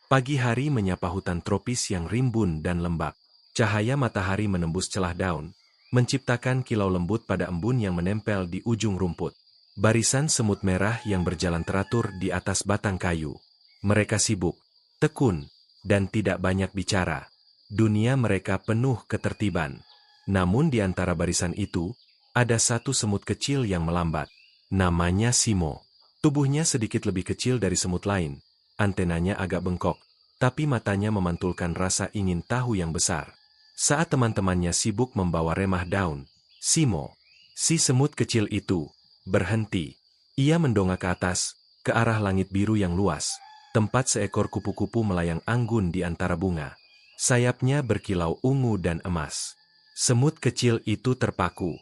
Pagi hari menyapa hutan tropis yang rimbun dan lembab. Cahaya matahari menembus celah daun, menciptakan kilau lembut pada embun yang menempel di ujung rumput. Barisan semut merah yang berjalan teratur di atas batang kayu. Mereka sibuk, tekun, dan tidak banyak bicara. Dunia mereka penuh ketertiban. Namun di antara barisan itu, ada satu semut kecil yang melambat. Namanya Simo. Tubuhnya sedikit lebih kecil dari semut lain. Antenanya agak bengkok, tapi matanya memantulkan rasa ingin tahu yang besar. Saat teman-temannya sibuk membawa remah daun, Simo, si semut kecil itu, berhenti. Ia mendongak ke atas, ke arah langit biru yang luas, tempat seekor kupu-kupu melayang anggun di antara bunga. Sayapnya berkilau ungu dan emas. Semut kecil itu terpaku.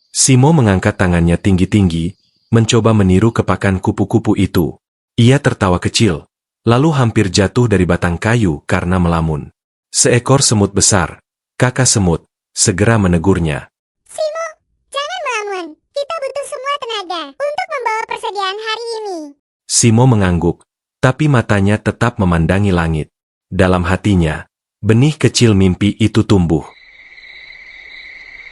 Simo mengangkat tangannya tinggi-tinggi, mencoba meniru kepakan kupu-kupu itu. Ia tertawa kecil, lalu hampir jatuh dari batang kayu karena melamun. Seekor semut besar, kakak semut, segera menegurnya. Simo, jangan melamun. Kita butuh semua tenaga untuk membawa persediaan hari ini. Simo mengangguk, tapi matanya tetap memandangi langit. Dalam hatinya, benih kecil mimpi itu tumbuh.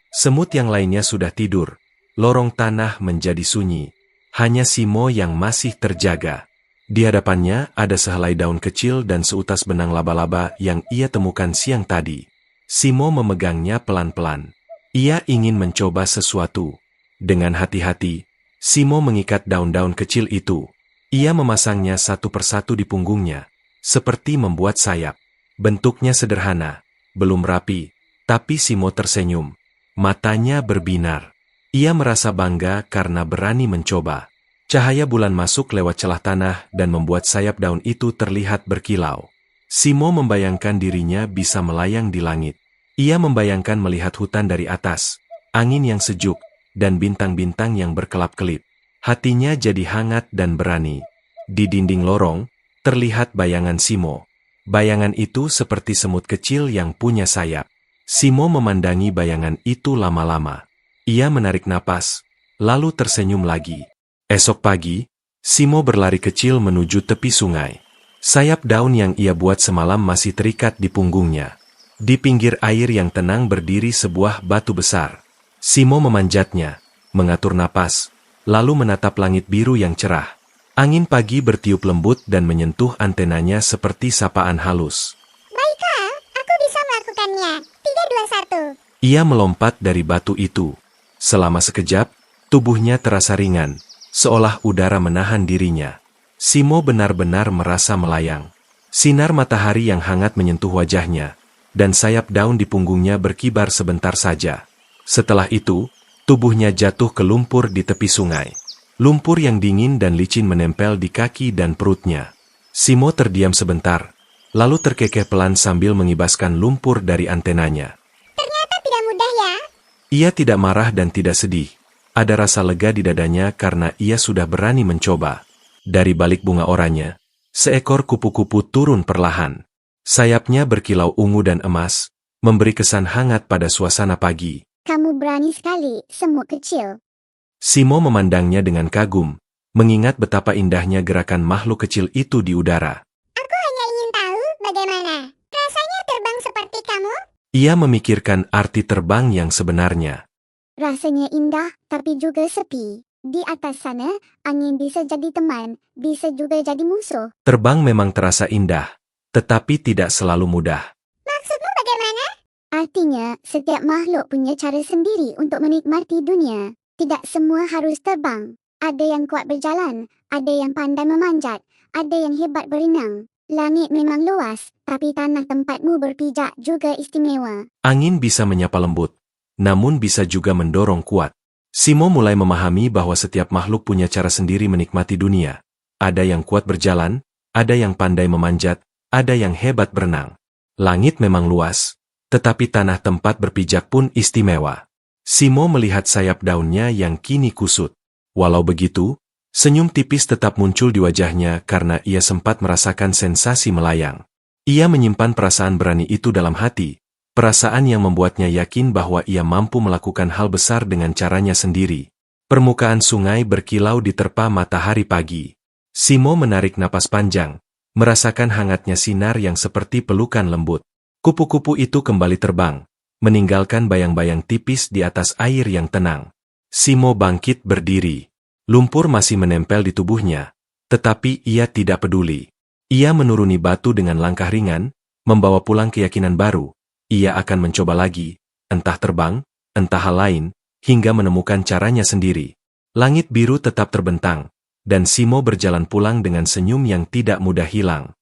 Semut yang lainnya sudah tidur, lorong tanah menjadi sunyi. Hanya Simo yang masih terjaga. Di hadapannya ada sehelai daun kecil dan seutas benang laba-laba yang ia temukan siang tadi. Simo memegangnya pelan-pelan. Ia ingin mencoba sesuatu. Dengan hati-hati, Simo mengikat daun-daun kecil itu. Ia memasangnya satu persatu di punggungnya, seperti membuat sayap. Bentuknya sederhana, belum rapi, tapi Simo tersenyum. Matanya berbinar. Ia merasa bangga karena berani mencoba. Cahaya bulan masuk lewat celah tanah dan membuat sayap daun itu terlihat berkilau. Simo membayangkan dirinya bisa melayang di langit. Ia membayangkan melihat hutan dari atas, angin yang sejuk, dan bintang-bintang yang berkelap-kelip. Hatinya jadi hangat dan berani. Di dinding lorong, terlihat bayangan Simo. Bayangan itu seperti semut kecil yang punya sayap. Simo memandangi bayangan itu lama-lama. Ia menarik napas, lalu tersenyum lagi. Esok pagi, Simo berlari kecil menuju tepi sungai. Sayap daun yang ia buat semalam masih terikat di punggungnya. Di pinggir air yang tenang berdiri sebuah batu besar. Simo memanjatnya, mengatur napas, lalu menatap langit biru yang cerah. Angin pagi bertiup lembut dan menyentuh antenanya seperti sapaan halus. Baiklah, aku bisa melakukannya. 3, 2, 1. Ia melompat dari batu itu. Selama sekejap, tubuhnya terasa ringan, seolah udara menahan dirinya. Simo benar-benar merasa melayang. Sinar matahari yang hangat menyentuh wajahnya, dan sayap daun di punggungnya berkibar sebentar saja. Setelah itu, tubuhnya jatuh ke lumpur di tepi sungai. Lumpur yang dingin dan licin menempel di kaki dan perutnya. Simo terdiam sebentar, lalu terkekeh pelan sambil mengibaskan lumpur dari antenanya. Ternyata tidak mudah ya. Ia tidak marah dan tidak sedih. Ada rasa lega di dadanya karena ia sudah berani mencoba. Dari balik bunga oranye, seekor kupu-kupu turun perlahan. Sayapnya berkilau ungu dan emas, memberi kesan hangat pada suasana pagi. Kamu berani sekali, semut kecil. Simo memandangnya dengan kagum, mengingat betapa indahnya gerakan makhluk kecil itu di udara. Aku hanya ingin tahu bagaimana rasanya terbang seperti kamu. Ia memikirkan arti terbang yang sebenarnya. Rasanya indah, tapi juga sepi. Di atas sana, angin bisa jadi teman, bisa juga jadi musuh. Terbang memang terasa indah, tetapi tidak selalu mudah. Maksudmu bagaimana? Artinya, setiap makhluk punya cara sendiri untuk menikmati dunia. Tidak semua harus terbang. Ada yang kuat berjalan, ada yang pandai memanjat, ada yang hebat berenang. Langit memang luas, tapi tanah tempatmu berpijak juga istimewa. Angin bisa menyapa lembut, namun bisa juga mendorong kuat. Simo mulai memahami bahwa setiap makhluk punya cara sendiri menikmati dunia. Ada yang kuat berjalan, ada yang pandai memanjat, ada yang hebat berenang. Langit memang luas, tetapi tanah tempat berpijak pun istimewa. Simo melihat sayap daunnya yang kini kusut. Walau begitu, senyum tipis tetap muncul di wajahnya karena ia sempat merasakan sensasi melayang. Ia menyimpan perasaan berani itu dalam hati, perasaan yang membuatnya yakin bahwa ia mampu melakukan hal besar dengan caranya sendiri. Permukaan sungai berkilau diterpa matahari pagi. Simo menarik napas panjang, merasakan hangatnya sinar yang seperti pelukan lembut. Kupu-kupu itu kembali terbang, meninggalkan bayang-bayang tipis di atas air yang tenang. Simo bangkit berdiri. Lumpur masih menempel di tubuhnya, tetapi ia tidak peduli. Ia menuruni batu dengan langkah ringan, membawa pulang keyakinan baru. Ia akan mencoba lagi, entah terbang, entah hal lain, hingga menemukan caranya sendiri. Langit biru tetap terbentang, dan Simo berjalan pulang dengan senyum yang tidak mudah hilang.